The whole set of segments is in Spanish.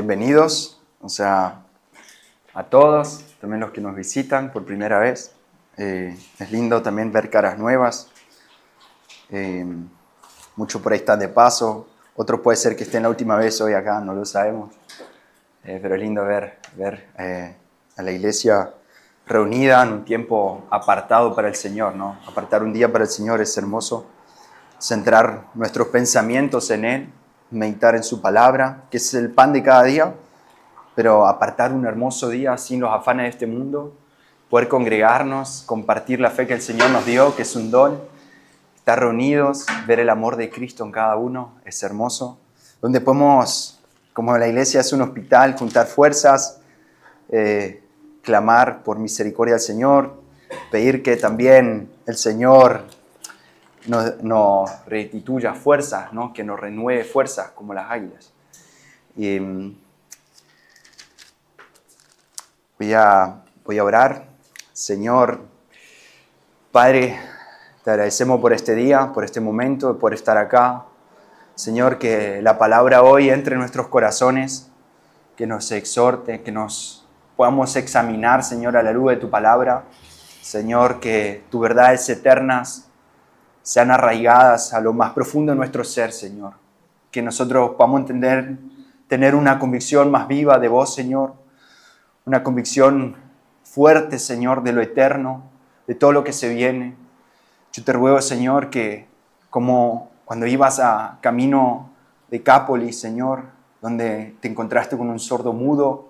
bienvenidos, a todos, también los que nos visitan por primera vez. Es lindo también ver caras nuevas. Muchos por ahí están de paso, otros puede ser que estén la última vez hoy acá, no lo sabemos. Pero es lindo ver a la iglesia reunida en un tiempo apartado para el Señor, ¿no? Apartar un día para el Señor es hermoso. Centrar nuestros pensamientos en Él, meditar en su palabra, que es el pan de cada día, pero apartar un hermoso día sin los afanes de este mundo, poder congregarnos, compartir la fe que el Señor nos dio, que es un don, estar reunidos, ver el amor de Cristo en cada uno, es hermoso, donde podemos, como la iglesia es un hospital, juntar fuerzas, clamar por misericordia al Señor, pedir que también el Señor nos restituya fuerzas, ¿no? Que nos renueve fuerzas como las águilas. Y voy a orar. Señor, Padre, te agradecemos por este día, por este momento, por estar acá. Señor, que la palabra hoy entre en nuestros corazones, que nos exhorte, que nos podamos examinar, Señor, a la luz de tu palabra. Señor, que tus verdades eternas sean arraigadas a lo más profundo de nuestro ser, Señor. Que nosotros podamos entender, tener una convicción más viva de vos, Señor. Una convicción fuerte, Señor, de lo eterno, de todo lo que se viene. Yo te ruego, Señor, que como cuando ibas a camino de Cápolis, Señor, donde te encontraste con un sordo mudo,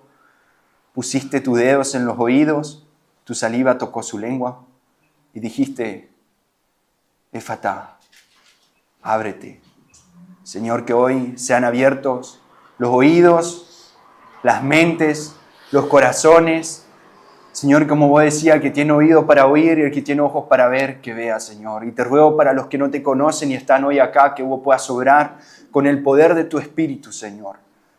pusiste tus dedos en los oídos, tu saliva tocó su lengua y dijiste: Éfata, ábrete. Señor, que hoy sean abiertos los oídos, las mentes, los corazones. Señor, como vos decías, que tiene oídos para oír y el que tiene ojos para ver, que vea, Señor. Y te ruego para los que no te conocen y están hoy acá, que vos puedas obrar con el poder de tu Espíritu, Señor.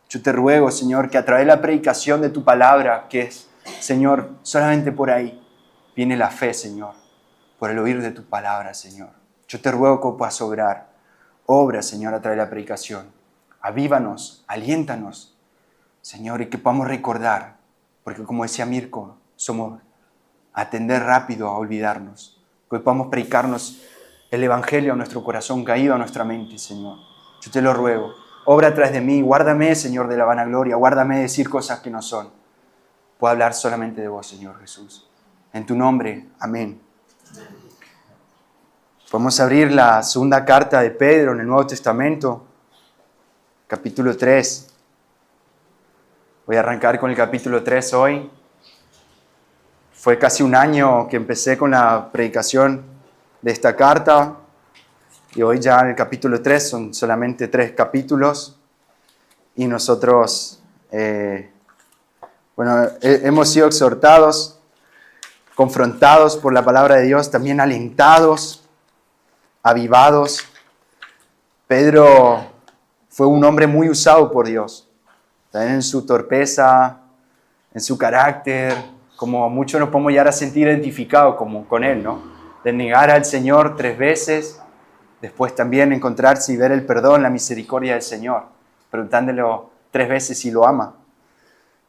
Yo te ruego, Señor, que a través de la predicación de tu palabra, que es, Señor, solamente por ahí viene la fe, Señor, por el oír de tu palabra, Señor. Yo te ruego que puedas obrar. Obra, Señor, a través de la predicación. Avívanos, aliéntanos, Señor, y que podamos recordar, porque como decía Mirko, somos a tender rápido a olvidarnos. Que podamos predicarnos el Evangelio a nuestro corazón caído, a nuestra mente, Señor. Yo te lo ruego. Obra a través de mí. Guárdame, Señor, de la vanagloria. Guárdame de decir cosas que no son. Puedo hablar solamente de vos, Señor Jesús. En tu nombre. Amén. Vamos a abrir la segunda carta de Pedro en el Nuevo Testamento, capítulo 3. Voy a arrancar con el capítulo 3 hoy. Fue casi un año que empecé con la predicación de esta carta y hoy ya en el capítulo 3 son solamente 3 capítulos y nosotros hemos sido exhortados, confrontados por la palabra de Dios, también alentados, avivados. Pedro fue un hombre muy usado por Dios, también en su torpeza, en su carácter, como muchos nos podemos llegar a sentir identificados con él, ¿no? De negar al Señor 3 veces, después también encontrarse y ver el perdón, la misericordia del Señor, preguntándole 3 veces si lo ama,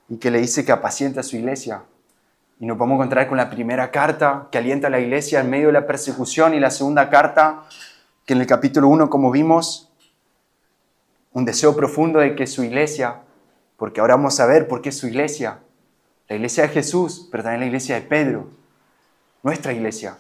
y que le dice que apacienta a su iglesia. Y nos podemos encontrar con la primera carta que alienta a la iglesia en medio de la persecución, y la segunda carta que en el capítulo 1, como vimos, un deseo profundo de que su iglesia, porque ahora vamos a ver por qué su iglesia, la iglesia de Jesús, pero también la iglesia de Pedro, nuestra iglesia,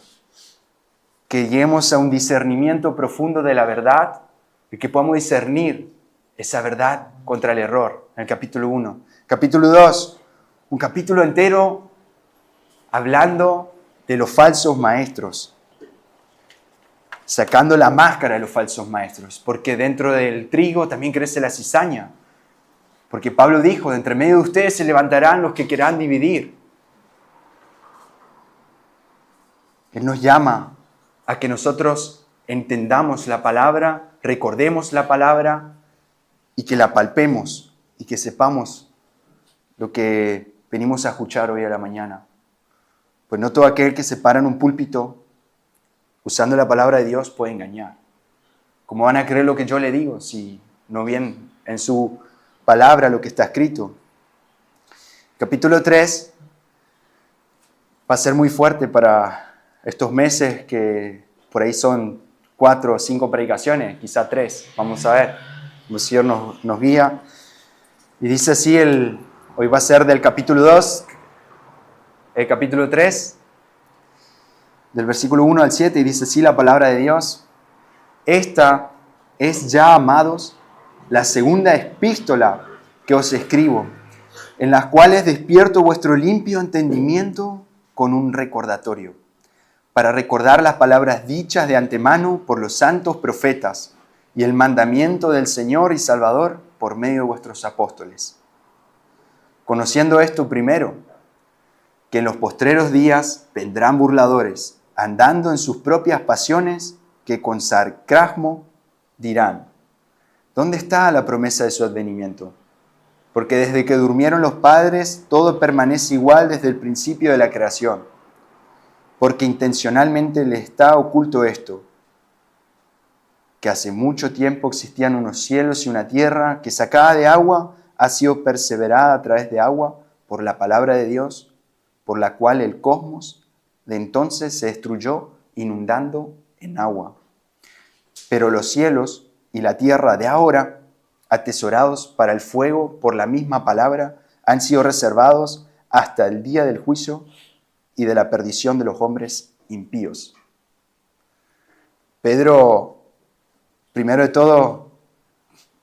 que lleguemos a un discernimiento profundo de la verdad y que podamos discernir esa verdad contra el error, en el capítulo 1. Capítulo 2, un capítulo entero hablando de los falsos maestros, sacando la máscara de los falsos maestros, porque dentro del trigo también crece la cizaña. Porque Pablo dijo, de entre medio de ustedes se levantarán los que quieran dividir. Él nos llama a que nosotros entendamos la palabra, recordemos la palabra y que la palpemos y que sepamos lo que venimos a escuchar hoy a la mañana. Pues no todo aquel que se para en un púlpito usando la palabra de Dios puede engañar. ¿Cómo van a creer lo que yo le digo si no vienen en su palabra, lo que está escrito. Capítulo 3 va a ser muy fuerte para estos meses que por ahí son 4 o 5 predicaciones, quizá 3. Vamos a ver. El Señor nos guía. Y dice así, hoy va a ser del capítulo 2, el capítulo 3, del versículo 1 al 7, y dice así la palabra de Dios. Esta es ya, amados, la segunda epístola que os escribo, en las cuales despierto vuestro limpio entendimiento con un recordatorio, para recordar las palabras dichas de antemano por los santos profetas y el mandamiento del Señor y Salvador por medio de vuestros apóstoles. Conociendo esto primero, que en los postreros días vendrán burladores, andando en sus propias pasiones, que con sarcasmo dirán: ¿dónde está la promesa de su advenimiento? Porque desde que durmieron los padres, todo permanece igual desde el principio de la creación. Porque intencionalmente le está oculto esto, que hace mucho tiempo existían unos cielos y una tierra, que sacada de agua ha sido perseverada a través de agua por la palabra de Dios, por la cual el cosmos de entonces se destruyó inundando en agua. Pero los cielos y la tierra de ahora, atesorados para el fuego por la misma palabra, han sido reservados hasta el día del juicio y de la perdición de los hombres impíos. Pedro, primero de todo,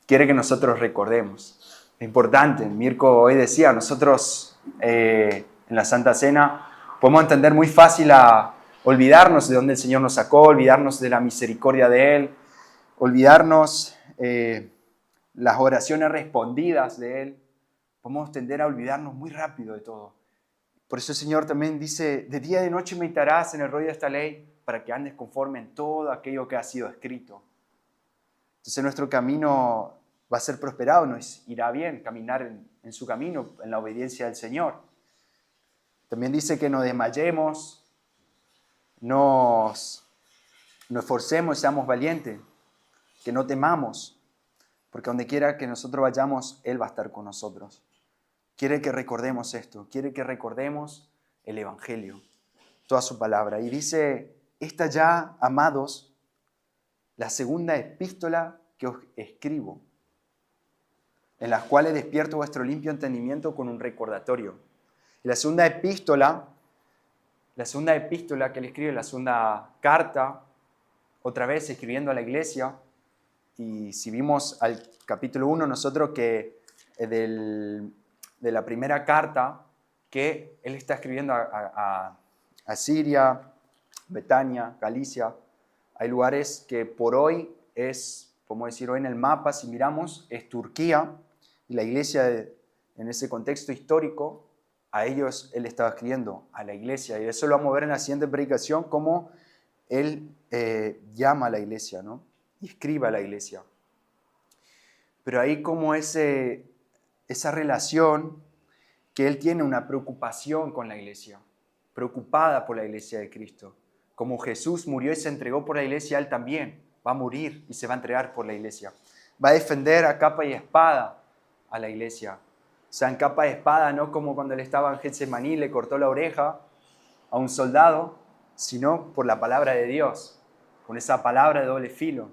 quiere que nosotros recordemos. Es importante, Mirko hoy decía, nosotros en la Santa Cena podemos entender muy fácil a olvidarnos de dónde el Señor nos sacó, olvidarnos de la misericordia de Él, olvidarnos las oraciones respondidas de Él. Podemos tender a olvidarnos muy rápido de todo. Por eso el Señor también dice, de día y de noche meditarás en el rollo de esta ley para que andes conforme en todo aquello que ha sido escrito. Entonces nuestro camino va a ser prosperado, nos irá bien caminar en su camino, en la obediencia del Señor. También dice que no desmayemos, nos esforcemos y seamos valientes, que no temamos, porque donde quiera que nosotros vayamos, Él va a estar con nosotros. Quiere que recordemos esto, quiere que recordemos el Evangelio, toda su palabra. Y dice, esta ya, amados, la segunda epístola que os escribo, en las cuales despierto vuestro limpio entendimiento con un recordatorio. Y la segunda epístola que él escribe, la segunda carta, otra vez escribiendo a la iglesia. Y si vimos al capítulo 1, nosotros que de la primera carta que él está escribiendo a Siria, Betania, Galicia, hay lugares que por hoy es, podemos decir hoy en el mapa, si miramos, es Turquía, y la iglesia en ese contexto histórico, a ellos él estaba escribiendo, a la iglesia, y eso lo vamos a ver en la siguiente predicación, cómo él llama a la iglesia, ¿no? Y escribe a la iglesia. Pero ahí como esa relación que él tiene una preocupación con la iglesia, preocupada por la iglesia de Cristo. Como Jesús murió y se entregó por la iglesia, él también va a morir y se va a entregar por la iglesia. Va a defender a capa y espada a la iglesia. O sea, en capa y espada, no como cuando él estaba en Getsemaní, le cortó la oreja a un soldado, sino por la palabra de Dios, con esa palabra de doble filo,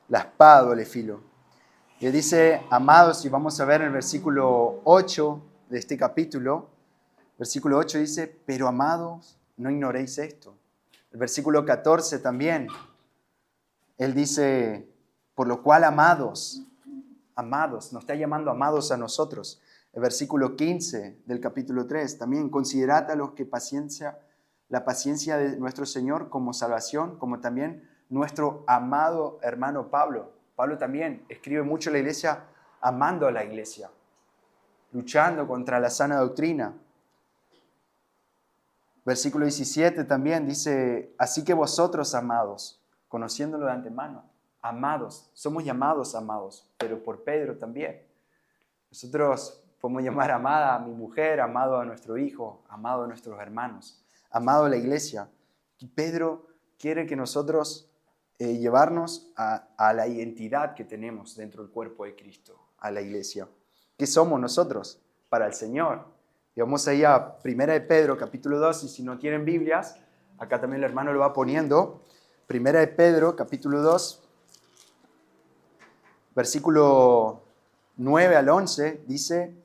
la espada de doble filo. Y él dice, amados, y vamos a ver en el versículo 8 de este capítulo, versículo 8 dice, pero amados, no ignoréis esto. El versículo 14 también, él dice, por lo cual amados, nos está llamando amados a nosotros. El versículo 15 del capítulo 3 también, considerad a los que la paciencia de nuestro Señor como salvación, como también nuestro amado hermano Pablo. Pablo también escribe mucho a la iglesia, amando a la iglesia, luchando contra la sana doctrina. Versículo 17 también dice, así que vosotros, amados, conociéndolo de antemano, amados, somos llamados amados, pero por Pedro también. Nosotros podemos llamar amada a mi mujer, amado a nuestro hijo, amado a nuestros hermanos, amado a la iglesia. Y Pedro quiere que nosotros llevarnos a la identidad que tenemos dentro del cuerpo de Cristo, a la iglesia. ¿Qué somos nosotros? Para el Señor. Y vamos ahí a 1 de Pedro, capítulo 2, y si no tienen Biblias, acá también el hermano lo va poniendo. 1 de Pedro, capítulo 2, versículo 9 al 11, dice: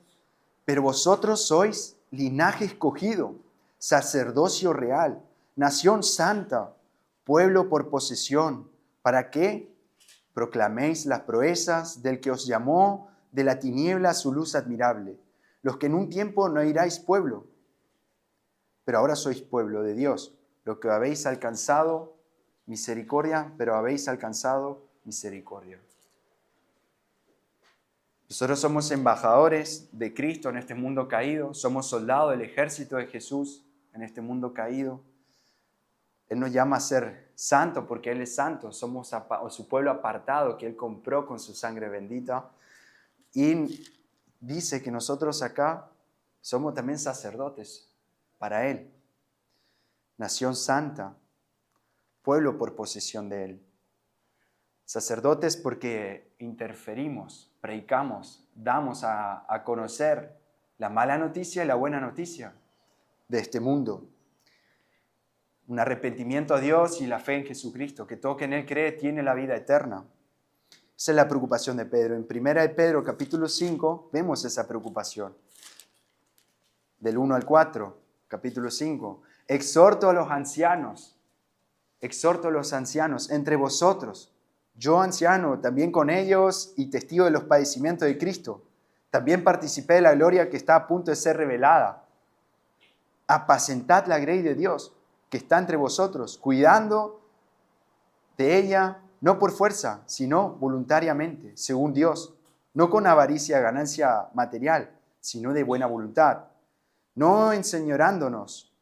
pero vosotros sois linaje escogido, sacerdocio real, nación santa, pueblo por posesión. ¿Para qué? Proclaméis las proezas del que os llamó de la tiniebla a su luz admirable. Los que en un tiempo no erais pueblo, pero ahora sois pueblo de Dios. Lo que habéis alcanzado misericordia, pero habéis alcanzado misericordia. Nosotros somos embajadores de Cristo en este mundo caído, somos soldados del ejército de Jesús en este mundo caído. Él nos llama a ser santos porque Él es santo, somos su pueblo apartado que Él compró con su sangre bendita. Y dice que nosotros acá somos también sacerdotes para Él, nación santa, pueblo por posesión de Él. Sacerdotes porque interferimos, predicamos, damos a conocer la mala noticia y la buena noticia de este mundo. Un arrepentimiento a Dios y la fe en Jesucristo, que todo que en Él cree tiene la vida eterna. Esa es la preocupación de Pedro. En 1 de Pedro, capítulo 5, vemos esa preocupación. Del 1 al 4, capítulo 5. Exhorto a los ancianos entre vosotros. Yo, anciano, también con ellos y testigo de los padecimientos de Cristo, también participé de la gloria que está a punto de ser revelada. Apacentad la grey de Dios que está entre vosotros, cuidando de ella, no por fuerza, sino voluntariamente, según Dios, no con avaricia, ganancia material, sino de buena voluntad, no enseñorándonos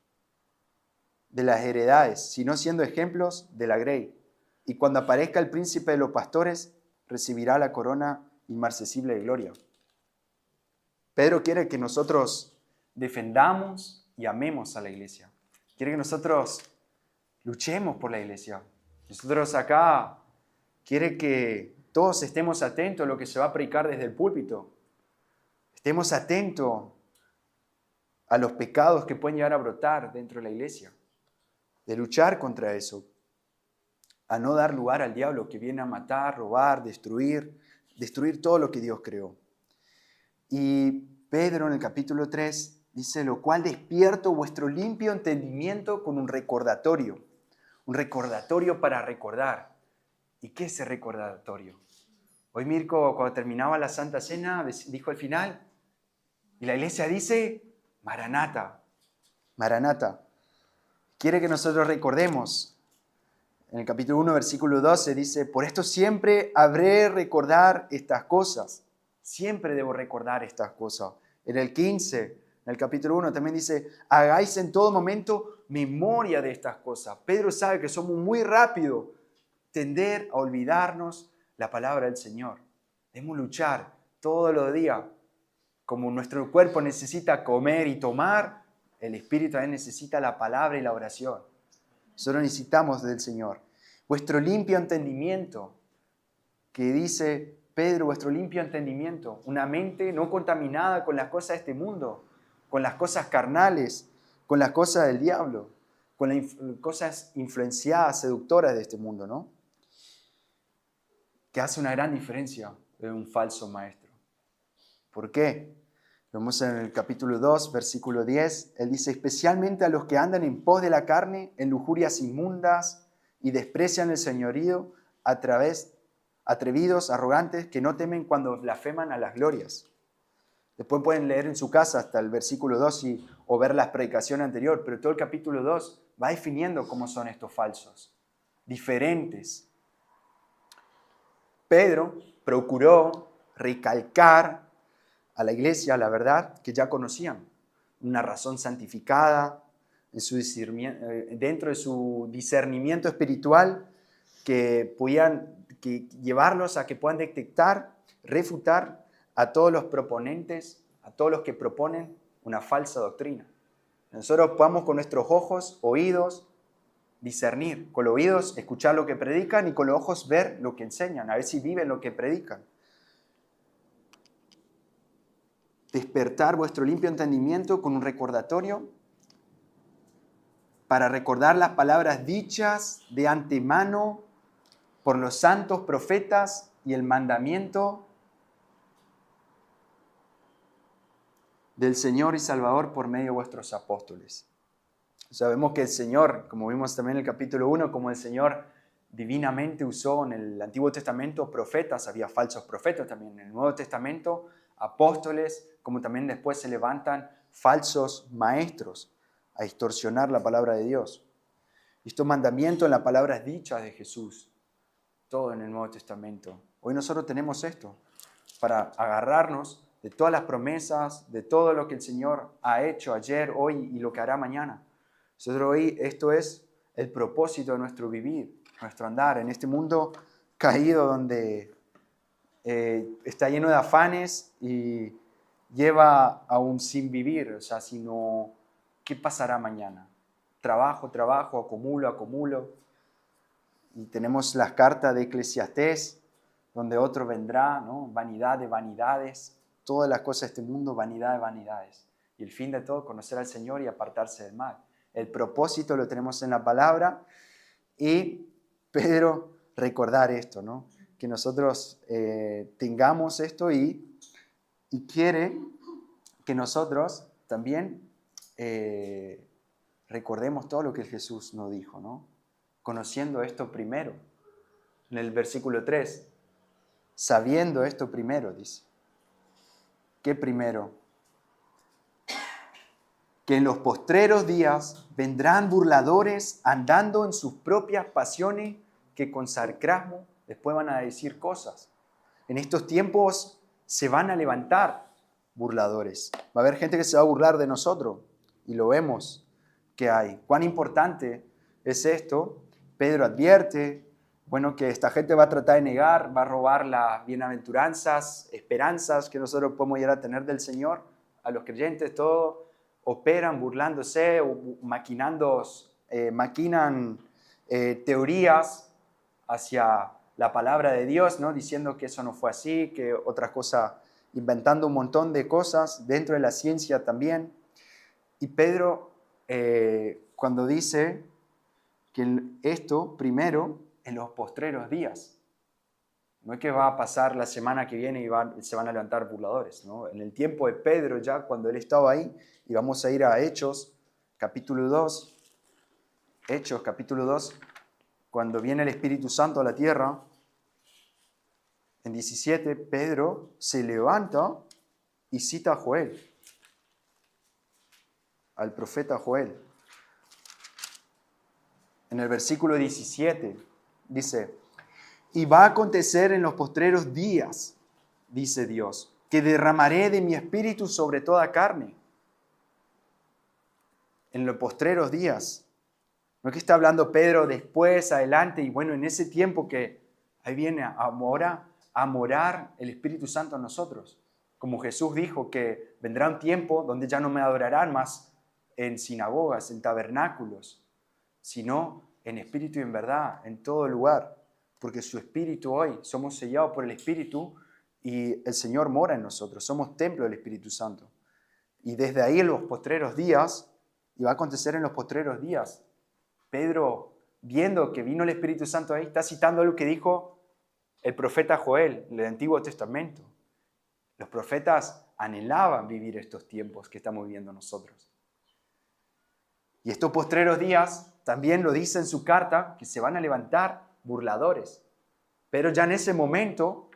de las heredades, sino siendo ejemplos de la grey. Y cuando aparezca el príncipe de los pastores, recibirá la corona inmarcesible de gloria. Pedro quiere que nosotros defendamos y amemos a la iglesia. Quiere que nosotros luchemos por la iglesia. Nosotros acá quiere que todos estemos atentos a lo que se va a predicar desde el púlpito. Estemos atentos a los pecados que pueden llegar a brotar dentro de la iglesia. De luchar contra eso. A no dar lugar al diablo que viene a matar, robar, destruir todo lo que Dios creó. Y Pedro en el capítulo 3 dice: lo cual despierto vuestro limpio entendimiento con un recordatorio para recordar. ¿Y qué es ese recordatorio? Hoy Mirko, cuando terminaba la Santa Cena, dijo al final, y la iglesia dice: Maranata, Maranata. Quiere que nosotros recordemos. En el capítulo 1, versículo 12 dice: por esto siempre habré recordar estas cosas. Siempre debo recordar estas cosas. En el 15, en el capítulo 1 también dice: hagáis en todo momento memoria de estas cosas. Pedro sabe que somos muy rápidos tender a olvidarnos la palabra del Señor. Debemos luchar todos los días. Como nuestro cuerpo necesita comer y tomar, el Espíritu también necesita la palabra y la oración. Nosotros necesitamos del Señor. Vuestro limpio entendimiento, que dice Pedro, vuestro limpio entendimiento, una mente no contaminada con las cosas de este mundo, con las cosas carnales, con las cosas del diablo, con las cosas influenciadas, seductoras de este mundo, ¿no? Que hace una gran diferencia de un falso maestro. ¿Por qué? Vemos en el capítulo 2, versículo 10, él dice: especialmente a los que andan en pos de la carne, en lujurias inmundas y desprecian el señorío, atrevidos, arrogantes, que no temen cuando blasfeman a las glorias. Después pueden leer en su casa hasta el versículo 2 o ver la predicación anterior, pero todo el capítulo 2 va definiendo cómo son estos falsos, diferentes. Pedro procuró recalcar a la iglesia la verdad que ya conocían, una razón santificada dentro de su discernimiento espiritual que llevarlos a que puedan detectar, refutar a todos los proponentes, a todos los que proponen una falsa doctrina. Nosotros podamos con nuestros ojos, oídos, discernir, con los oídos escuchar lo que predican y con los ojos ver lo que enseñan, a ver si viven lo que predican. despertar vuestro limpio entendimiento con un recordatorio para recordar las palabras dichas de antemano por los santos profetas y el mandamiento del Señor y Salvador por medio de vuestros apóstoles. Sabemos que el Señor, como vimos también en el capítulo 1, como el Señor divinamente usó en el Antiguo Testamento profetas, había falsos profetas también en el Nuevo Testamento, apóstoles, como también después se levantan falsos maestros a distorsionar la palabra de Dios. Y estos mandamientos en las palabras dichas de Jesús, todo en el Nuevo Testamento. Hoy nosotros tenemos esto para agarrarnos de todas las promesas, de todo lo que el Señor ha hecho ayer, hoy y lo que hará mañana. Nosotros hoy, esto es el propósito de nuestro vivir, nuestro andar en este mundo caído donde está lleno de afanes y lleva a un sin vivir, o sea, sino, ¿qué pasará mañana? Trabajo, trabajo, acumulo, acumulo. Y tenemos las cartas de Eclesiastés, donde otro vendrá, ¿no? Vanidad de vanidades, todas las cosas de este mundo, vanidad de vanidades. Y el fin de todo, conocer al Señor y apartarse del mal. El propósito lo tenemos en la palabra y Pedro recordar esto, ¿no? Que nosotros tengamos esto y quiere que nosotros también recordemos todo lo que Jesús nos dijo, ¿no? Conociendo esto primero. En el versículo 3, sabiendo esto primero, dice. ¿Qué primero? Que en los postreros días vendrán burladores andando en sus propias pasiones que con sarcasmo después van a decir cosas. En estos tiempos se van a levantar burladores. Va a haber gente que se va a burlar de nosotros y lo vemos que hay. ¿Cuán importante es esto? Pedro advierte, bueno, que esta gente va a tratar de negar, va a robar las bienaventuranzas, esperanzas que nosotros podemos llegar a tener del Señor, a los creyentes, todo operan burlándose, maquinan teorías hacia la palabra de Dios, ¿no? Diciendo que eso no fue así, que otra cosa, inventando un montón de cosas dentro de la ciencia también. Y Pedro, cuando dice que esto primero en los postreros días, no es que va a pasar la semana que viene y se van a levantar burladores, ¿no? En el tiempo de Pedro ya, cuando él estaba ahí, y vamos a ir a Hechos, capítulo 2, Hechos, capítulo 2, cuando viene el Espíritu Santo a la tierra, en 17, Pedro se levanta y cita a Joel, al profeta Joel. En el versículo 17 dice, y va a acontecer en los postreros días, dice Dios, que derramaré de mi espíritu sobre toda carne. En los postreros días. No es que está hablando Pedro después, adelante, y bueno, en ese tiempo que ahí viene ahora a morar el Espíritu Santo en nosotros. Como Jesús dijo que vendrá un tiempo donde ya no me adorarán más en sinagogas, en tabernáculos, sino en espíritu y en verdad, en todo lugar. Porque su Espíritu hoy, somos sellados por el Espíritu y el Señor mora en nosotros, somos templo del Espíritu Santo. Y desde ahí en los postreros días, y va a acontecer en los postreros días, Pedro, viendo que vino el Espíritu Santo ahí, está citando algo que dijo el profeta Joel en el Antiguo Testamento. Los profetas anhelaban vivir estos tiempos que estamos viviendo nosotros. Y estos postreros días también lo dice en su carta, que se van a levantar burladores. Pero ya en ese momento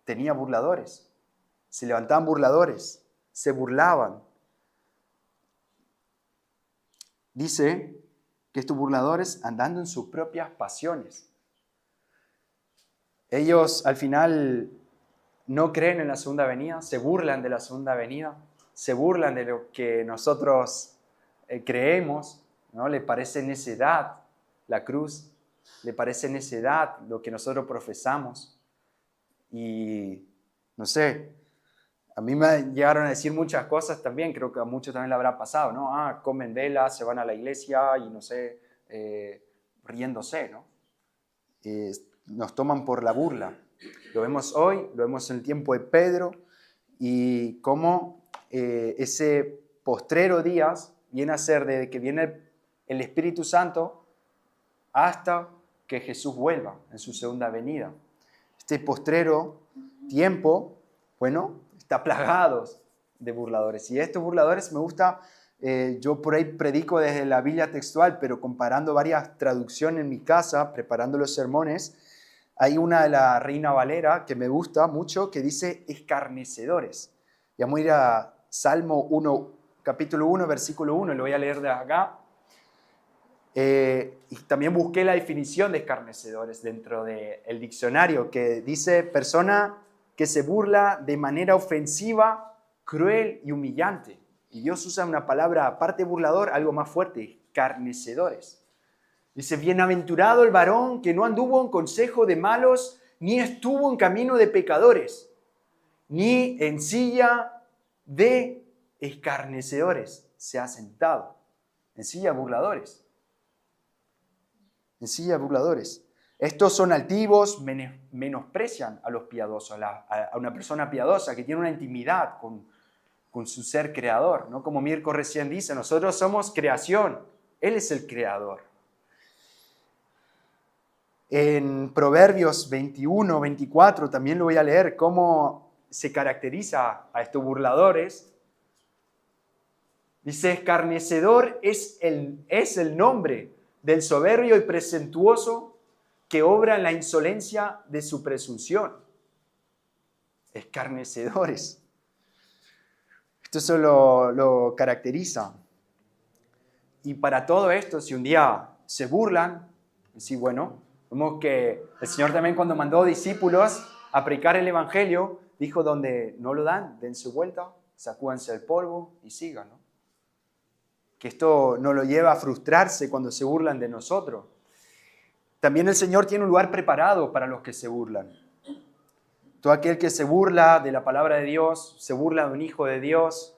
tenía burladores. Se levantaban burladores, se burlaban. Dice que estos burladores andando en sus propias pasiones. Ellos al final no creen en la segunda venida, se burlan de la segunda venida, se burlan de lo que nosotros creemos, ¿no? Le parece necedad la cruz, le parece necedad lo que nosotros profesamos. Y no sé, a mí me llegaron a decir muchas cosas también, creo que a muchos también le habrá pasado, ¿no? Comen velas, se van a la iglesia y no sé, riéndose, ¿no? Nos toman por la burla. Lo vemos hoy, lo vemos en el tiempo de Pedro y cómo ese postrero días viene a ser desde que viene el Espíritu Santo hasta que Jesús vuelva en su segunda venida. Este postrero tiempo, bueno, está plagado de burladores. Y estos burladores me gusta, yo por ahí predico desde la Biblia textual, pero comparando varias traducciones en mi casa, preparando los sermones, hay una de la Reina Valera que me gusta mucho, que dice escarnecedores. Y vamos a ir a Salmo 1, capítulo 1, versículo 1, lo voy a leer de acá. Y también busqué la definición de escarnecedores dentro del diccionario, que dice persona que se burla de manera ofensiva, cruel y humillante. Y Dios usa una palabra, aparte de burlador, algo más fuerte, escarnecedores. Dice, bienaventurado el varón que no anduvo en consejo de malos, ni estuvo en camino de pecadores, ni en silla de escarnecedores se ha sentado. En silla de burladores. En silla de burladores. Estos son altivos, menosprecian a los piadosos, a una persona piadosa que tiene una intimidad con su ser creador, ¿no? Como Mirko recién dice, nosotros somos creación, Él es el creador. En Proverbios 21, 24, también lo voy a leer, cómo se caracteriza a estos burladores. Dice, escarnecedor es el nombre del soberbio y presuntuoso que obra en la insolencia de su presunción. Escarnecedores. Esto lo caracteriza. Y para todo esto, si un día se burlan, sí, bueno, vemos que el Señor también cuando mandó discípulos a predicar el Evangelio, dijo donde no lo dan, den su vuelta, sacúdanse el polvo y sigan, ¿no? Que esto no lo lleva a frustrarse cuando se burlan de nosotros. También el Señor tiene un lugar preparado para los que se burlan. Todo aquel que se burla de la palabra de Dios, se burla de un hijo de Dios,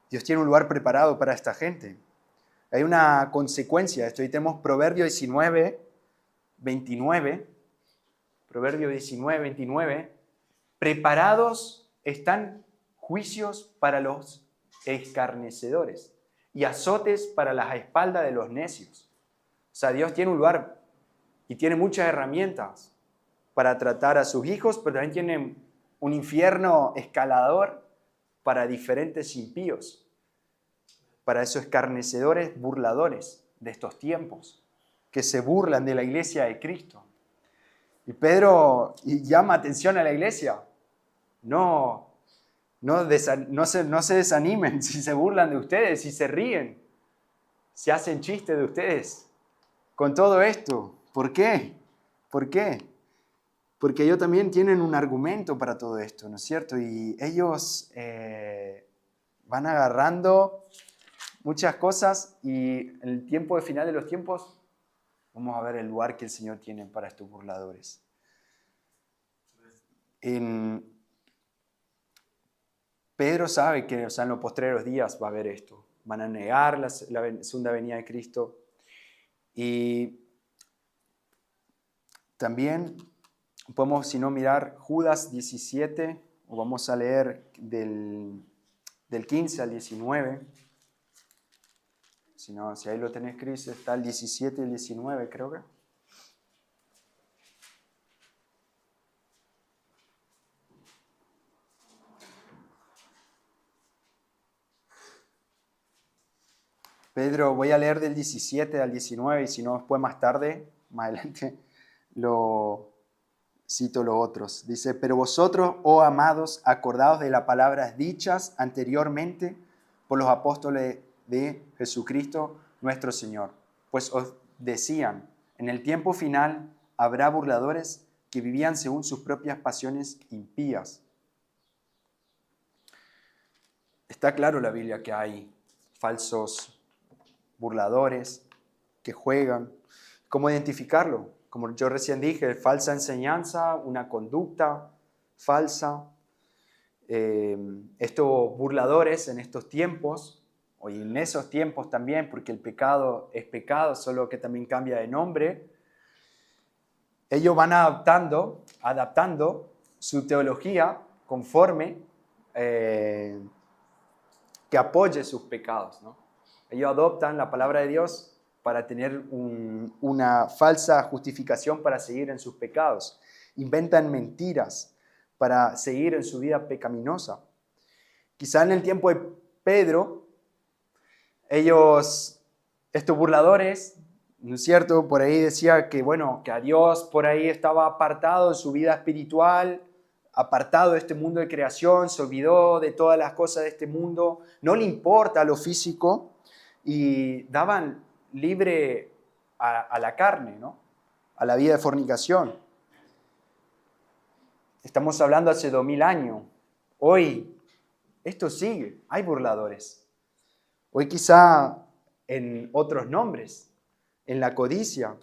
Dios tiene un lugar preparado para esta gente. Hay una consecuencia de esto. Y tenemos Proverbio 19, 29. Proverbio 19, 29. Preparados están juicios para los escarnecedores y azotes para las espaldas de los necios. O sea, Dios tiene un lugar y tiene muchas herramientas para tratar a sus hijos, pero también tiene un infierno escalador para diferentes impíos, para esos escarnecedores, burladores de estos tiempos, que se burlan de la iglesia de Cristo. Y Pedro llama atención a la iglesia. No se desanimen si se burlan de ustedes, si se ríen, si hacen chistes de ustedes. Con todo esto, ¿por qué? ¿Por qué? Porque ellos también tienen un argumento para todo esto, ¿no es cierto? Y ellos van agarrando muchas cosas y en el tiempo de final de los tiempos vamos a ver el lugar que el Señor tiene para estos burladores. Pedro sabe que en los postreros días va a haber esto. Van a negar la segunda venida de Cristo. Y también podemos, si no, mirar Judas 17, o vamos a leer del 15 al 19. Si no, si ahí lo tenés, Cris, está el 17 y el 19, creo que. Pedro, voy a leer del 17 al 19 y si no, después más tarde, más adelante, lo cito los otros. Dice, pero vosotros, oh amados, acordaos de las palabras dichas anteriormente por los apóstoles de Jesucristo nuestro Señor. Pues os decían, en el tiempo final habrá burladores que vivían según sus propias pasiones impías. Está claro en la Biblia que hay falsos burladores que juegan. ¿Cómo identificarlo? Como yo recién dije, falsa enseñanza, una conducta falsa. Estos burladores en estos tiempos, o en esos tiempos también, porque el pecado es pecado, solo que también cambia de nombre, ellos van adaptando su teología conforme que apoye sus pecados, ¿no? Ellos adoptan la palabra de Dios para tener una falsa justificación para seguir en sus pecados. Inventan mentiras para seguir en su vida pecaminosa. Quizá en el tiempo de Pedro, estos burladores, ¿no es cierto? Por ahí decía que, bueno, que a Dios por ahí estaba apartado de su vida espiritual, apartado de este mundo de creación, se olvidó de todas las cosas de este mundo, no le importa lo físico y daban libre a la carne, ¿no? A la vida de fornicación. Estamos hablando hace 2000 años. Hoy esto sigue, hay burladores. Hoy quizá en otros nombres, en la codicia.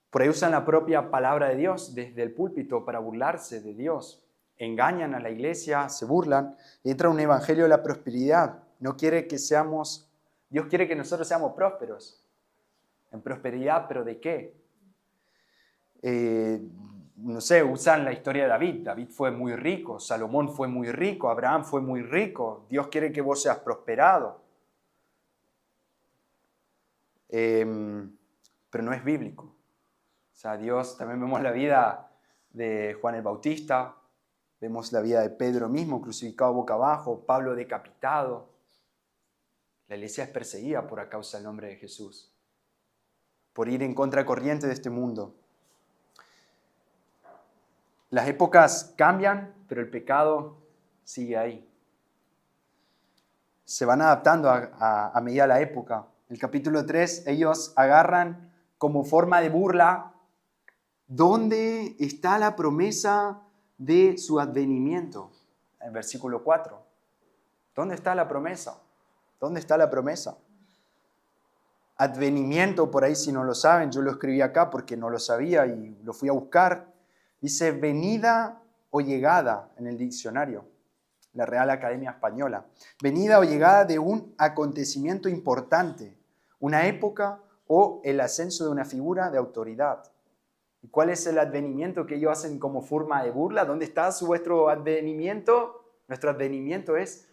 Por ahí usan la propia palabra de Dios desde el púlpito para burlarse de Dios. Engañan a la iglesia, se burlan. Entra un evangelio de la prosperidad. No quiere que seamos, Dios quiere que nosotros seamos prósperos. En prosperidad, ¿pero de qué? No sé, usan la historia de David. David fue muy rico, Salomón fue muy rico, Abraham fue muy rico. Dios quiere que vos seas prosperado. Pero no es bíblico. O sea, Dios, también vemos la vida de Juan el Bautista, vemos la vida de Pedro mismo, crucificado boca abajo, Pablo decapitado. La iglesia es perseguida por a causa del nombre de Jesús, por ir en contracorriente de este mundo. Las épocas cambian, pero el pecado sigue ahí. Se van adaptando a medida de la época. En el capítulo 3, ellos agarran como forma de burla ¿dónde está la promesa de su advenimiento? En versículo 4. ¿Dónde está la promesa? ¿Dónde está la promesa? Advenimiento, por ahí si no lo saben, yo lo escribí acá porque no lo sabía y lo fui a buscar. Dice venida o llegada en el diccionario, la Real Academia Española. Venida o llegada de un acontecimiento importante, una época o el ascenso de una figura de autoridad. ¿Y cuál es el advenimiento que ellos hacen como forma de burla? ¿Dónde está vuestro advenimiento? Nuestro advenimiento es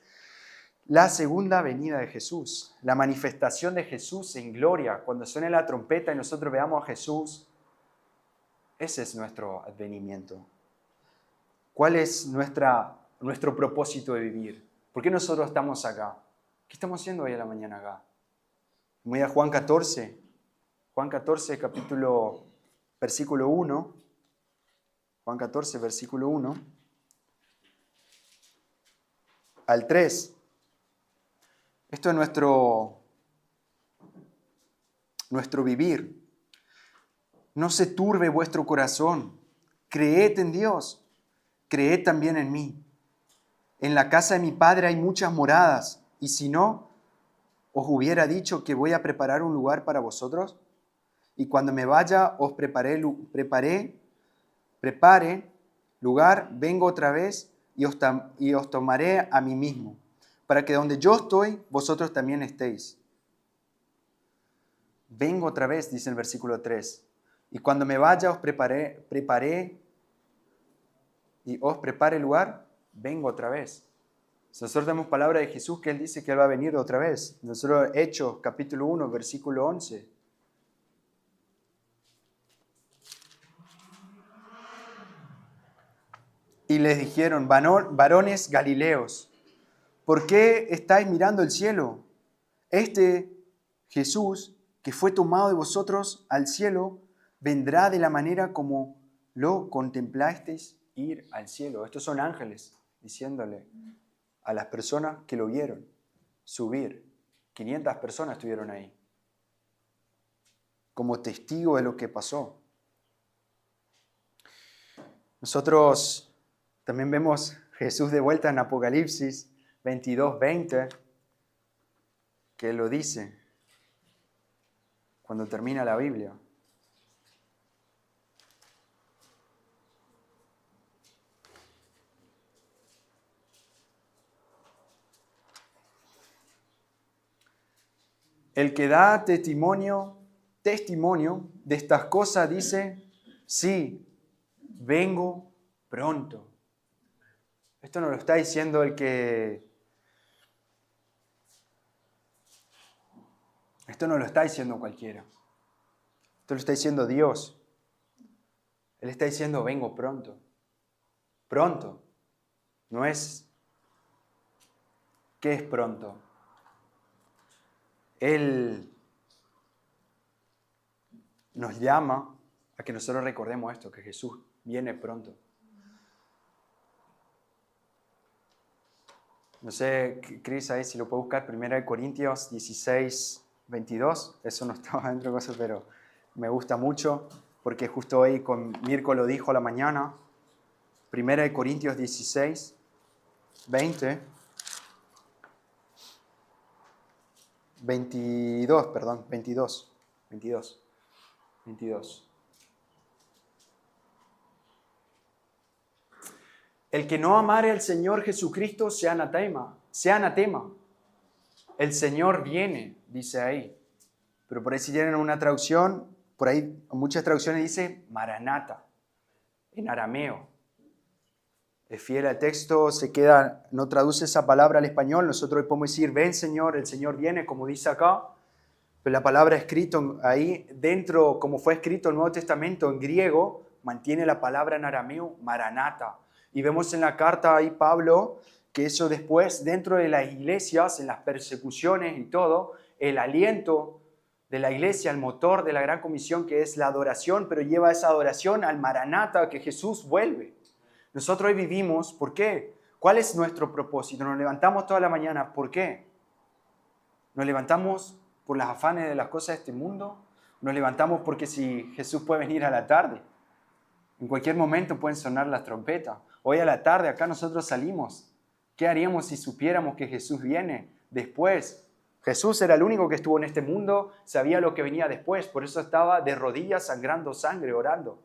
la segunda venida de Jesús, la manifestación de Jesús en gloria. Cuando suene la trompeta y nosotros veamos a Jesús, ese es nuestro advenimiento. ¿Cuál es nuestro propósito de vivir? ¿Por qué nosotros estamos acá? ¿Qué estamos haciendo hoy a la mañana acá? Voy a Juan 14. Juan 14, versículo 1. Juan 14, versículo 1 al 3. Esto es nuestro vivir. No se turbe vuestro corazón. Creed en Dios. Creed también en mí. En la casa de mi Padre hay muchas moradas, y si no, os hubiera dicho que voy a preparar un lugar para vosotros. Y cuando me vaya, os prepare lugar, vengo otra vez y os tomaré a mí mismo, para que donde yo estoy, vosotros también estéis. Vengo otra vez, dice el versículo 3. Y cuando me vaya, os prepare lugar, vengo otra vez. Nosotros damos palabra de Jesús que Él dice que Él va a venir otra vez. Nosotros, Hechos, capítulo 1, versículo 11. Y les dijeron, varones galileos, ¿por qué estáis mirando el cielo? Este Jesús, que fue tomado de vosotros al cielo, vendrá de la manera como lo contemplasteis ir al cielo. Estos son ángeles diciéndole a las personas que lo vieron subir. 500 personas estuvieron ahí como testigo de lo que pasó. Nosotros también vemos Jesús de vuelta en Apocalipsis 22:20, que Él lo dice cuando termina la Biblia. El que da testimonio de estas cosas dice, sí, vengo pronto. Esto no lo está diciendo el que Esto no lo está diciendo cualquiera. Esto lo está diciendo Dios. Él está diciendo, vengo pronto. Pronto. No es, ¿qué es pronto? Él nos llama a que nosotros recordemos esto, que Jesús viene pronto. No sé, Cris, ahí si lo puedo buscar, 1 Corintios 16, 22. Eso no estaba dentro de cosas, pero me gusta mucho, porque justo hoy con Mirko lo dijo a la mañana. 1 Corintios 16, 20. 22, perdón, 22. El que no amare al Señor Jesucristo sea anatema. El Señor viene, dice ahí. Pero por ahí si tienen una traducción, por ahí muchas traducciones dice Maranata, en arameo. Es fiel al texto, no traduce esa palabra al español. Nosotros hoy podemos decir, ven Señor, el Señor viene, como dice acá. Pero la palabra escrito ahí, dentro, como fue escrito el Nuevo Testamento en griego, mantiene la palabra en arameo, Maranata. Y vemos en la carta ahí Pablo que eso después, dentro de las iglesias, en las persecuciones y todo, el aliento de la iglesia, el motor de la gran comisión que es la adoración, pero lleva esa adoración al Maranata, que Jesús vuelve. Nosotros hoy vivimos, ¿por qué? ¿Cuál es nuestro propósito? Nos levantamos toda la mañana, ¿por qué? Nos levantamos por las afanes de las cosas de este mundo. Nos levantamos porque si Jesús puede venir a la tarde. En cualquier momento pueden sonar las trompetas. Hoy a la tarde acá nosotros salimos. ¿Qué haríamos si supiéramos que Jesús viene después? Jesús era el único que estuvo en este mundo, sabía lo que venía después, por eso estaba de rodillas sangrando sangre, orando.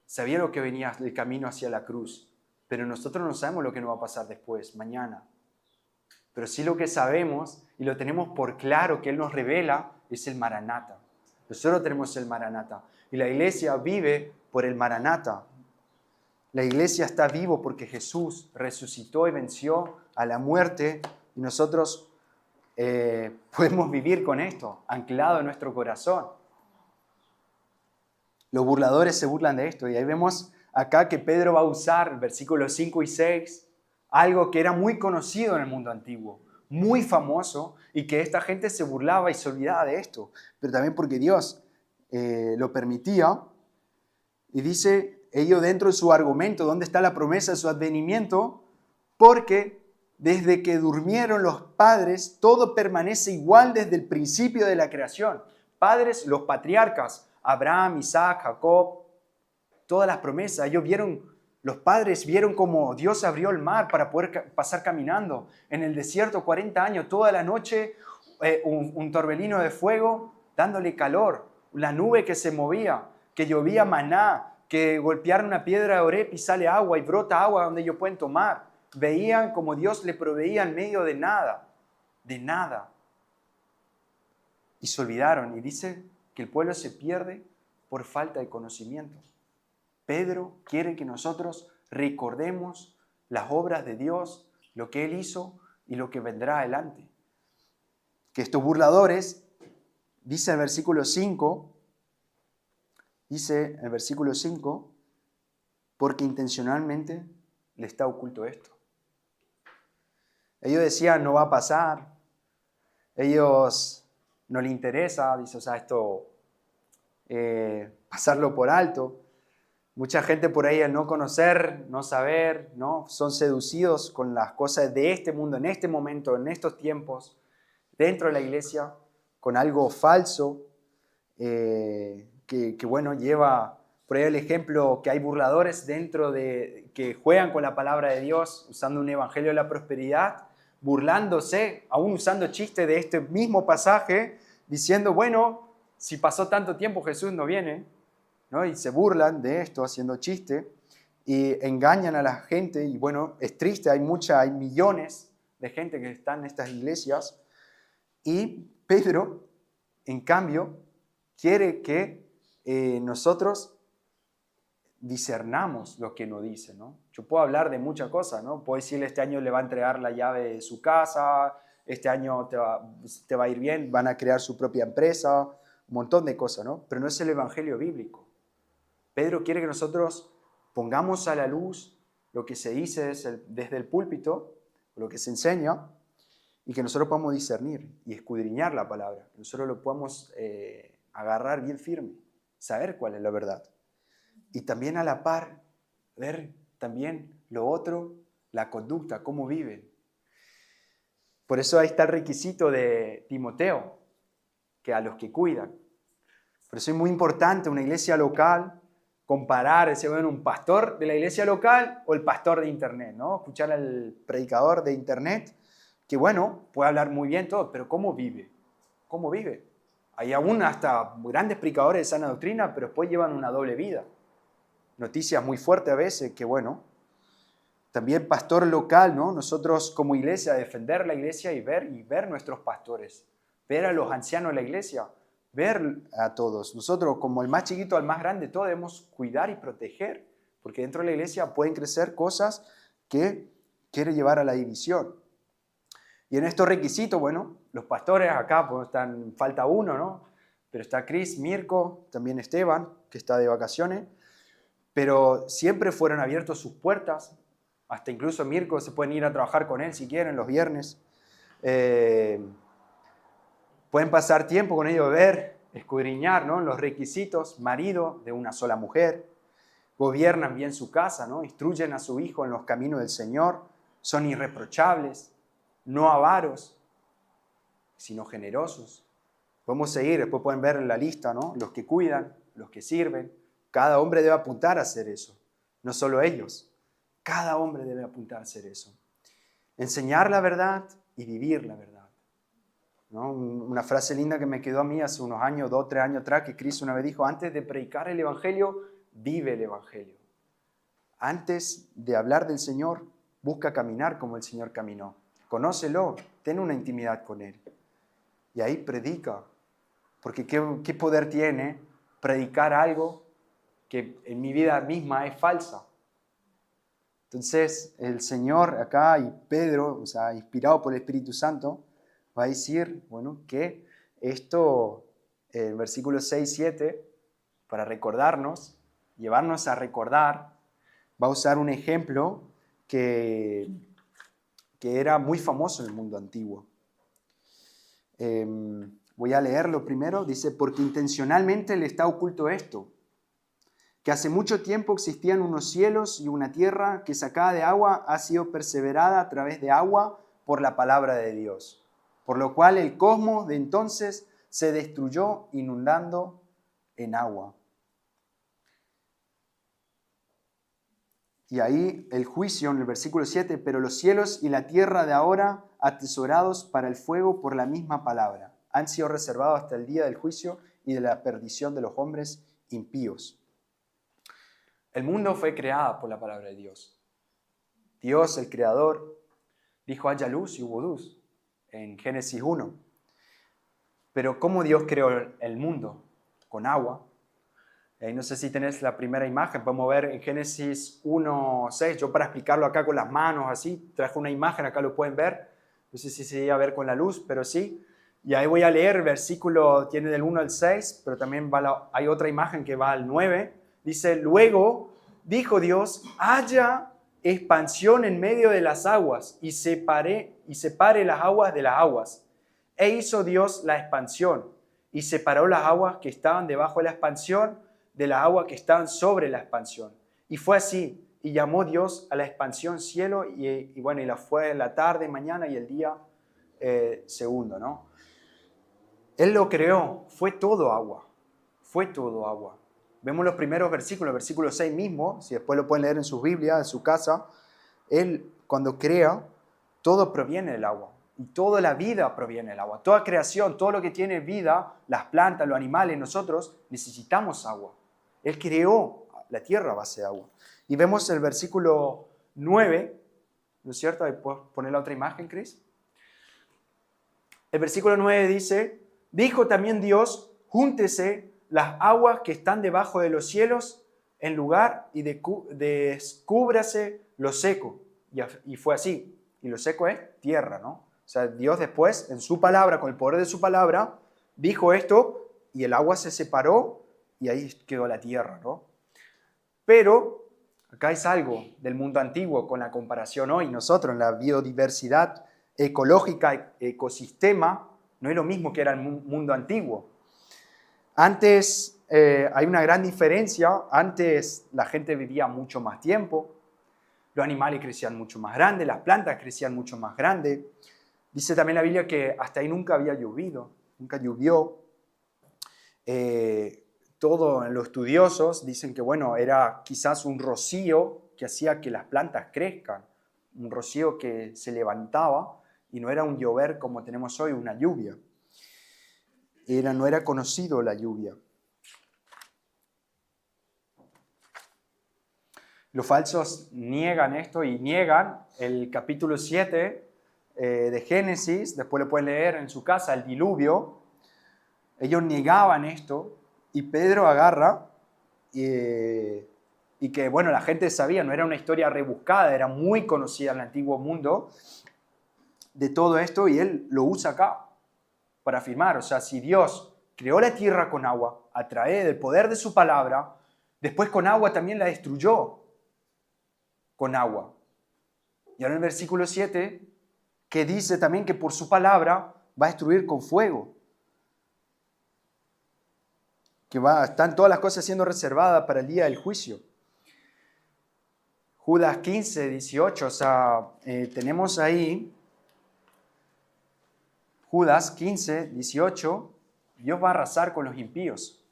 Sabía lo que venía el camino hacia la cruz, pero nosotros no sabemos lo que nos va a pasar después, mañana. Pero sí lo que sabemos y lo tenemos por claro que Él nos revela es el Maranata. Nosotros tenemos el Maranata y la iglesia vive por el Maranata. La iglesia está vivo porque Jesús resucitó y venció a la muerte y nosotros podemos vivir con esto, anclado en nuestro corazón. Los burladores se burlan de esto y ahí vemos acá que Pedro va a usar, versículos 5 y 6, algo que era muy conocido en el mundo antiguo, muy famoso, y que esta gente se burlaba y se olvidaba de esto, pero también porque Dios lo permitía. Y dice ello dentro de su argumento, ¿dónde está la promesa de su advenimiento? Porque desde que durmieron los padres, todo permanece igual desde el principio de la creación. Padres, los patriarcas, Abraham, Isaac, Jacob, todas las promesas. Los padres vieron como Dios abrió el mar para poder pasar caminando. En el desierto 40 años, toda la noche, un torbellino de fuego dándole calor. La nube que se movía, que llovía maná, que golpearon una piedra de Oreb y sale agua y brota agua donde ellos pueden tomar. Veían como Dios le proveía en medio de nada. Y se olvidaron. Y dice que el pueblo se pierde por falta de conocimiento. Pedro quiere que nosotros recordemos las obras de Dios, lo que Él hizo y lo que vendrá adelante. Que estos burladores, dice el versículo 5, porque intencionalmente le está oculto esto. Ellos decían, no va a pasar. Ellos no les interesa, dice, esto, pasarlo por alto. Mucha gente por ahí al no conocer, no saber, ¿no? Son seducidos con las cosas de este mundo, en este momento, en estos tiempos, dentro de la iglesia, con algo falso, lleva por ahí el ejemplo que hay burladores que juegan con la palabra de Dios, usando un evangelio de la prosperidad, burlándose, aún usando chistes de este mismo pasaje, diciendo, bueno, si pasó tanto tiempo Jesús no viene, ¿no? Y se burlan de esto, haciendo chiste, y engañan a la gente, y bueno, es triste, hay millones de gente que están en estas iglesias, y Pedro, en cambio, quiere que nosotros discernamos lo que nos dice, ¿no? Yo puedo hablar de muchas cosas, ¿no? Puedo decirle este año le va a entregar la llave de su casa, este año te va a ir bien, van a crear su propia empresa, un montón de cosas, ¿no? Pero no es el evangelio bíblico. Pedro quiere que nosotros pongamos a la luz lo que se dice desde el púlpito, lo que se enseña, y que nosotros podamos discernir y escudriñar la palabra, que nosotros lo podamos agarrar bien firme, saber cuál es la verdad. Y también a la par, ver también lo otro, la conducta, cómo viven. Por eso ahí está el requisito de Timoteo, que a los que cuidan. Por eso es muy importante una iglesia local, comparar ese bueno, un pastor de la iglesia local o el pastor de internet, ¿no? Escuchar al predicador de internet, que bueno, puede hablar muy bien todo, pero ¿cómo vive? ¿Cómo vive? Hay aún hasta grandes predicadores de sana doctrina, pero después llevan una doble vida. Noticias muy fuertes a veces, que bueno, también pastor local, ¿no? Nosotros como iglesia, defender la iglesia y ver nuestros pastores, ver a los ancianos de la iglesia, ver a todos. Nosotros, como el más chiquito al más grande, todos debemos cuidar y proteger, porque dentro de la iglesia pueden crecer cosas que quieren llevar a la división. Y en estos requisitos, bueno, los pastores acá pues falta uno, ¿no? Pero está Chris, Mirko, también Esteban, que está de vacaciones, pero siempre fueron abiertas sus puertas. Hasta incluso Mirko se pueden ir a trabajar con él si quieren los viernes. Pueden pasar tiempo con ellos, ver, escudriñar, ¿no? Los requisitos, marido de una sola mujer. Gobiernan bien su casa, ¿no? Instruyen a su hijo en los caminos del Señor. Son irreprochables, no avaros, sino generosos. Podemos seguir, después pueden ver en la lista, ¿no? Los que cuidan, los que sirven. Cada hombre debe apuntar a hacer eso, no solo ellos. Cada hombre debe apuntar a hacer eso. Enseñar la verdad y vivir la verdad, ¿no? Una frase linda que me quedó a mí hace unos años, 2 o 3 años atrás, que Cristo una vez dijo, antes de predicar el Evangelio, vive el Evangelio. Antes de hablar del Señor, busca caminar como el Señor caminó. Conócelo, ten una intimidad con Él. Y ahí predica. Porque ¿qué poder tiene predicar algo que en mi vida misma es falsa? Entonces, el Señor acá y Pedro, o sea, inspirado por el Espíritu Santo, va a decir, bueno, que esto, en versículos 6 y 7, para recordarnos, llevarnos a recordar, va a usar un ejemplo que era muy famoso en el mundo antiguo. Voy a leerlo primero. Dice, porque intencionalmente le está oculto esto, que hace mucho tiempo existían unos cielos y una tierra que sacada de agua ha sido perseverada a través de agua por la palabra de Dios. Por lo cual el cosmos de entonces se destruyó inundando en agua. Y ahí el juicio en el versículo 7, pero los cielos y la tierra de ahora, atesorados para el fuego por la misma palabra, han sido reservados hasta el día del juicio y de la perdición de los hombres impíos. El mundo fue creado por la palabra de Dios. Dios, el creador, dijo haya luz y hubo luz en Génesis 1. Pero ¿cómo Dios creó el mundo? Con agua. No sé si tenés la primera imagen, podemos ver en Génesis 1:6. Yo para explicarlo acá con las manos así, traje una imagen, acá lo pueden ver. No sé si se iba a ver con la luz, pero sí. Y ahí voy a leer, el versículo tiene del 1 al 6, pero también hay otra imagen que va al 9. Dice, luego dijo Dios, haya expansión en medio de las aguas y separe las aguas de las aguas. E hizo Dios la expansión y separó las aguas que estaban debajo de la expansión de las aguas que estaban sobre la expansión. Y fue así, y llamó Dios a la expansión cielo, y bueno, y la fue la tarde, mañana y el día segundo, ¿no? Él lo creó, fue todo agua, fue todo agua. Vemos los primeros versículos, el versículo 6 mismo, si después lo pueden leer en sus Biblias, en su casa. Él, cuando crea, todo proviene del agua. Y toda la vida proviene del agua. Toda creación, todo lo que tiene vida, las plantas, los animales, nosotros necesitamos agua. Él creó la tierra a base de agua. Y vemos el versículo 9, ¿no es cierto? Ahí puedes poner la otra imagen, Chris. El versículo 9 dice, dijo también Dios, júntese las aguas que están debajo de los cielos en lugar y descúbrase lo seco. Y fue así. Y lo seco es tierra, ¿no? O sea, Dios después, en su palabra, con el poder de su palabra, dijo esto y el agua se separó y ahí quedó la tierra, ¿no? Pero acá es algo del mundo antiguo con la comparación hoy. Nosotros en la biodiversidad ecológica, ecosistema, no es lo mismo que era el mundo antiguo. Antes hay una gran diferencia. Antes la gente vivía mucho más tiempo. Los animales crecían mucho más grandes, las plantas crecían mucho más grandes. Dice también la Biblia que hasta ahí nunca había llovido, nunca llovió. Todos los estudiosos dicen que, bueno, era quizás un rocío que hacía que las plantas crezcan, un rocío que se levantaba y no era un llover como tenemos hoy, una lluvia. No era conocido la lluvia. Los falsos niegan esto y niegan el capítulo 7 de Génesis, después lo pueden leer en su casa, el diluvio. Ellos negaban esto y Pedro agarra y que, bueno, la gente sabía, no era una historia rebuscada, era muy conocida en el antiguo mundo de todo esto y él lo usa acá para afirmar. O sea, si Dios creó la tierra con agua a través del poder de su palabra, después con agua también la destruyó con agua. Y ahora en el versículo 7, que dice también que por su palabra va a destruir con fuego. Que están todas las cosas siendo reservadas para el día del juicio. Judas 15, 18, o sea, tenemos ahí Judas 15, 18, Dios va a arrasar con los impíos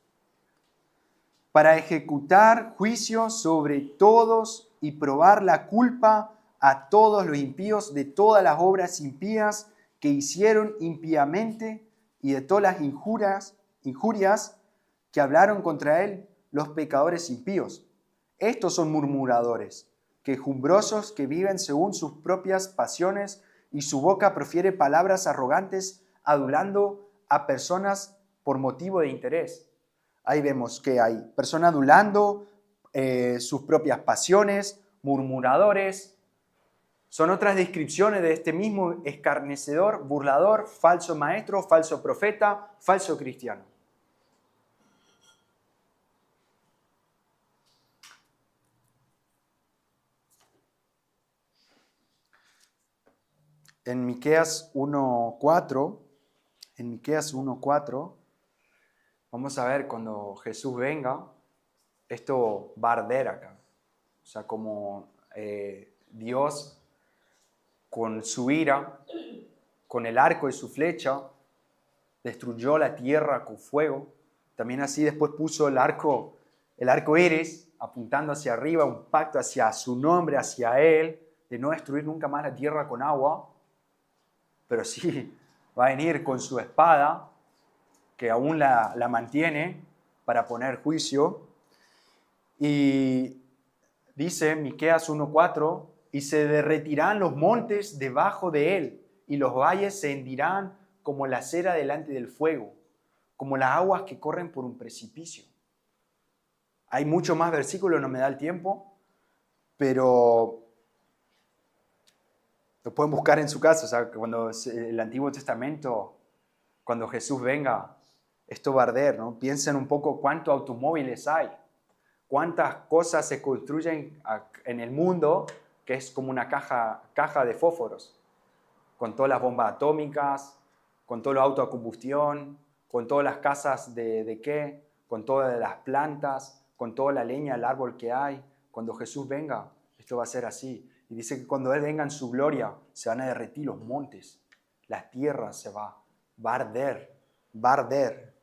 para ejecutar juicio sobre todos y probar la culpa a todos los impíos de todas las obras impías que hicieron impíamente y de todas las injurias que hablaron contra él los pecadores impíos. Estos son murmuradores, quejumbrosos que viven según sus propias pasiones y su boca profiere palabras arrogantes adulando a personas por motivo de interés. Ahí vemos que hay personas adulando sus propias pasiones, murmuradores. Son otras descripciones de este mismo escarnecedor, burlador, falso maestro, falso profeta, falso cristiano. En Miqueas 1:4, vamos a ver cuando Jesús venga, esto va a arder acá. O sea, como Dios con su ira, con el arco y su flecha, destruyó la tierra con fuego. También así después puso el arco iris apuntando hacia arriba, un pacto hacia su nombre, hacia él, de no destruir nunca más la tierra con agua, pero sí va a venir con su espada, que aún la mantiene para poner juicio. Y dice Miqueas 1:4, y se derretirán los montes debajo de él, y los valles se hendirán como la cera delante del fuego, como las aguas que corren por un precipicio. Hay muchos más versículos, no me da el tiempo, pero lo pueden buscar en su casa. O sea, cuando el Antiguo Testamento, cuando Jesús venga, esto va a arder, ¿no? Piensen un poco cuántos automóviles hay, cuántas cosas se construyen en el mundo que es como una caja de fósforos, con todas las bombas atómicas, con todo el auto a combustión, con todas las casas de qué, con todas las plantas, con toda la leña, el árbol que hay. Cuando Jesús venga, esto va a ser así. Y dice que cuando Él venga en su gloria, se van a derretir los montes, la tierra va a arder, va a arder.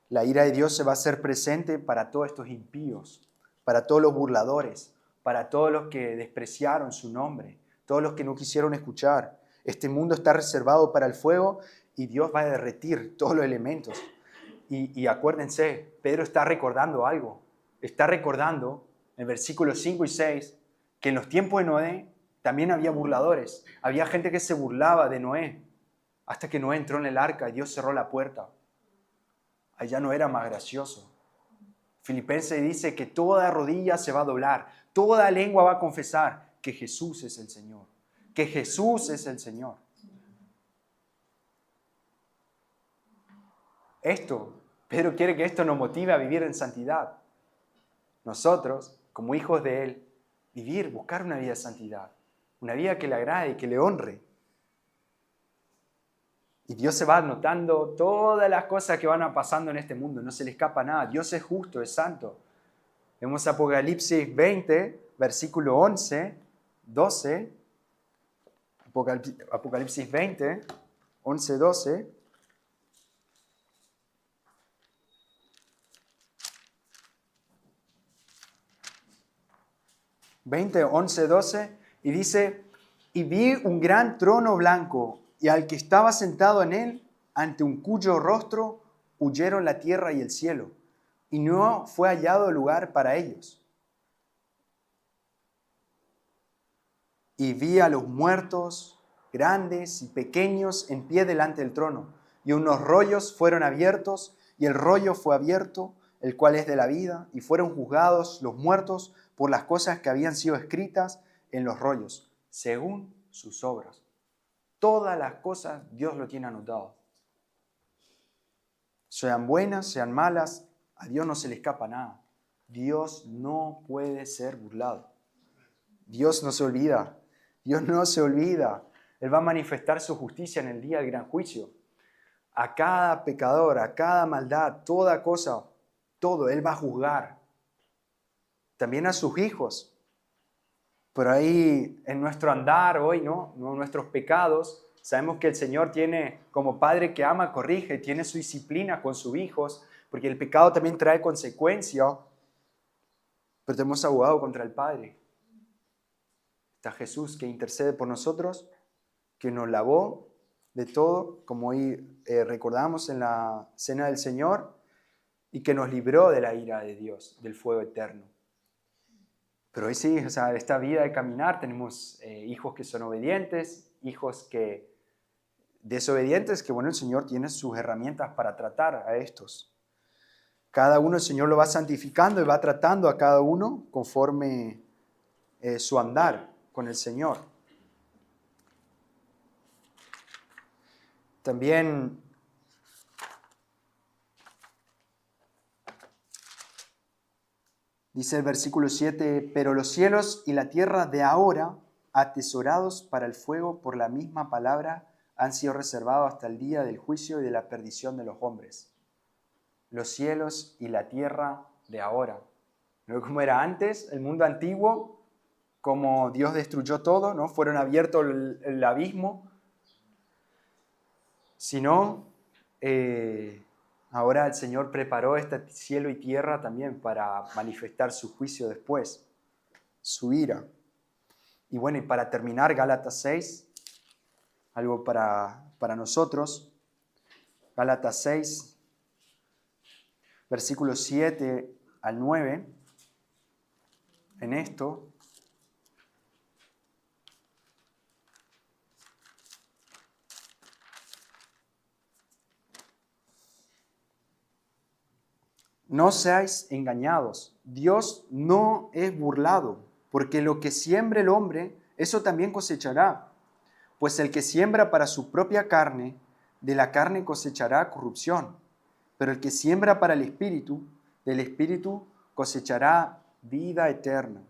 La ira de Dios se va a hacer presente para todos estos impíos, para todos los burladores, para todos los que despreciaron su nombre, todos los que no quisieron escuchar. Este mundo está reservado para el fuego y Dios va a derretir todos los elementos. Y acuérdense, Pedro está recordando algo. Está recordando en versículos 5 y 6 que en los tiempos de Noé también había burladores. Había gente que se burlaba de Noé hasta que Noé entró en el arca y Dios cerró la puerta. Allá no era más gracioso. Filipenses dice que toda rodilla se va a doblar, toda lengua va a confesar que Jesús es el Señor, que Jesús es el Señor. Pedro quiere que esto nos motive a vivir en santidad. Nosotros, como hijos de Él, buscar una vida de santidad, una vida que le agrade y que le honre. Y Dios se va anotando todas las cosas que van pasando en este mundo, no se le escapa nada. Dios es justo, es santo. Vemos Apocalipsis 20, versículo 11, 12. Apocalipsis 20, 11, 12. 20, 11, 12, y dice, y vi un gran trono blanco, y al que estaba sentado en él, ante un cuyo rostro huyeron la tierra y el cielo, y no fue hallado lugar para ellos. Y vi a los muertos, grandes y pequeños, en pie delante del trono, y unos rollos fueron abiertos, y el rollo fue abierto, el cual es de la vida, y fueron juzgados los muertos por las cosas que habían sido escritas en los rollos, según sus obras. Todas las cosas Dios lo tiene anotado. Sean buenas, sean malas, a Dios no se le escapa nada. Dios no puede ser burlado. Dios no se olvida. Dios no se olvida. Él va a manifestar su justicia en el día del gran juicio. A cada pecador, a cada maldad, toda cosa, todo, Él va a juzgar. También a sus hijos. Pero ahí en nuestro andar hoy, ¿no? Nuestros pecados, sabemos que el Señor tiene, como Padre que ama, corrige, tiene su disciplina con sus hijos, porque el pecado también trae consecuencias. Pero tenemos abogado contra el Padre. Está Jesús que intercede por nosotros, que nos lavó de todo, como hoy recordamos en la Cena del Señor, y que nos libró de la ira de Dios, del fuego eterno. Pero hoy sí, esta vida de caminar, tenemos hijos que son obedientes, hijos que desobedientes, que bueno, el Señor tiene sus herramientas para tratar a estos. Cada uno el Señor lo va santificando y va tratando a cada uno conforme su andar con el Señor. También dice el versículo 7, pero los cielos y la tierra de ahora, atesorados para el fuego por la misma palabra, han sido reservados hasta el día del juicio y de la perdición de los hombres. Los cielos y la tierra de ahora. ¿No? Como era antes, el mundo antiguo, como Dios destruyó todo, ¿no? Fueron abiertos el abismo. Sino, ahora el Señor preparó este cielo y tierra también para manifestar su juicio después, su ira. Y bueno, y para terminar, Gálatas 6, algo para nosotros. Gálatas 6, versículos 7 al 9. En esto, no seáis engañados, Dios no es burlado, porque lo que siembre el hombre, eso también cosechará. Pues el que siembra para su propia carne, de la carne cosechará corrupción, pero el que siembra para el Espíritu, del Espíritu cosechará vida eterna.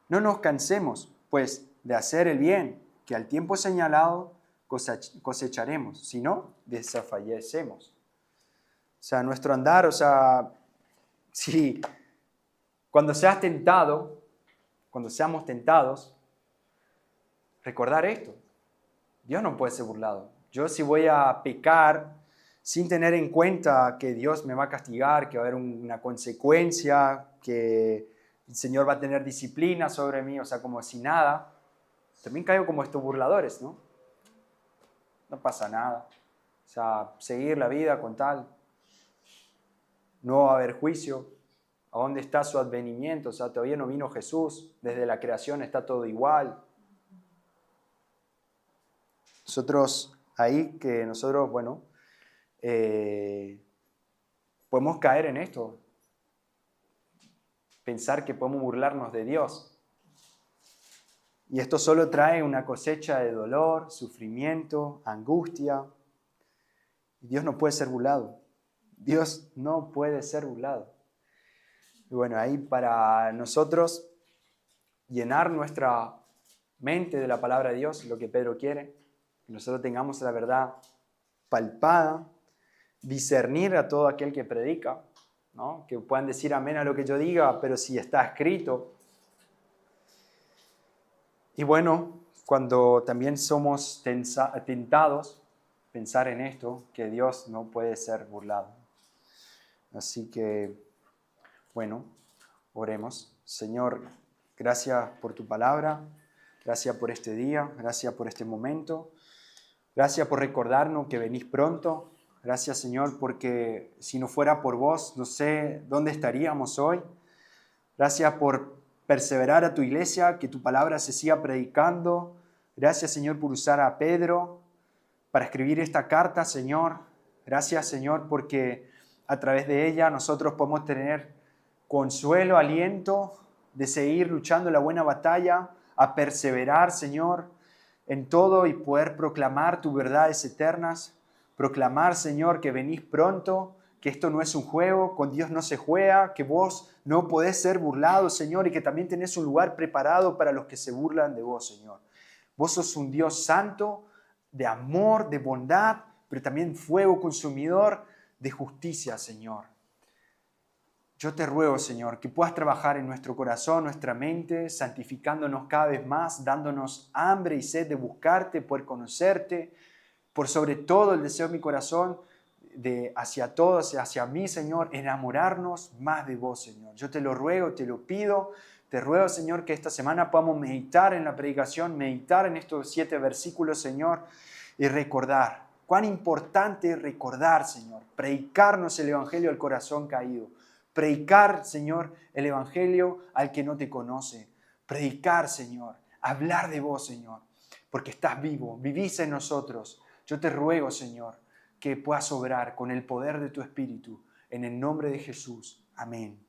No nos cansemos, pues, de hacer el bien, que al tiempo señalado cosecharemos, si no, desfallecemos. O sea, nuestro andar, si cuando seas tentado, cuando seamos tentados, recordar esto. Dios no puede ser burlado. Yo si voy a pecar sin tener en cuenta que Dios me va a castigar, que va a haber una consecuencia, que el Señor va a tener disciplina sobre mí, como si nada, también caigo como estos burladores, ¿no? No pasa nada. Seguir la vida con tal. No va a haber juicio. ¿A dónde está su advenimiento? Todavía no vino Jesús. Desde la creación está todo igual. Podemos caer en esto. Pensar que podemos burlarnos de Dios. Y esto solo trae una cosecha de dolor, sufrimiento, angustia. Y Dios no puede ser burlado. Dios no puede ser burlado. Y bueno, ahí para nosotros llenar nuestra mente de la palabra de Dios, lo que Pedro quiere, que nosotros tengamos la verdad palpada, discernir a todo aquel que predica, ¿no? Que puedan decir amén a lo que yo diga, pero si está escrito. Y bueno, cuando también somos tentados, pensar en esto, que Dios no puede ser burlado. Así que, bueno, oremos. Señor, gracias por tu palabra, gracias por este día, gracias por este momento, gracias por recordarnos que venís pronto. Gracias, Señor, porque si no fuera por vos, no sé dónde estaríamos hoy. Gracias por perseverar a tu iglesia, que tu palabra se siga predicando. Gracias, Señor, por usar a Pedro para escribir esta carta, Señor. Gracias, Señor, porque a través de ella nosotros podemos tener consuelo, aliento de seguir luchando la buena batalla, a perseverar, Señor, en todo y poder proclamar tus verdades eternas. Proclamar, Señor, que venís pronto, que esto no es un juego, con Dios no se juega, que vos no podés ser burlado, Señor, y que también tenés un lugar preparado para los que se burlan de vos, Señor. Vos sos un Dios santo, de amor, de bondad, pero también fuego consumidor de justicia, Señor. Yo te ruego, Señor, que puedas trabajar en nuestro corazón, nuestra mente, santificándonos cada vez más, dándonos hambre y sed de buscarte, poder conocerte, por sobre todo el deseo de mi corazón, de hacia todos, hacia mí, Señor, enamorarnos más de vos, Señor. Yo te lo ruego, te lo pido, te ruego, Señor, que esta semana podamos meditar en la predicación, meditar en estos 7 versículos, Señor, y recordar. Cuán importante es recordar, Señor, predicarnos el evangelio al corazón caído, predicar, Señor, el evangelio al que no te conoce, predicar, Señor, hablar de vos, Señor, porque estás vivo, vivís en nosotros. Yo te ruego, Señor, que puedas obrar con el poder de tu Espíritu. En el nombre de Jesús. Amén.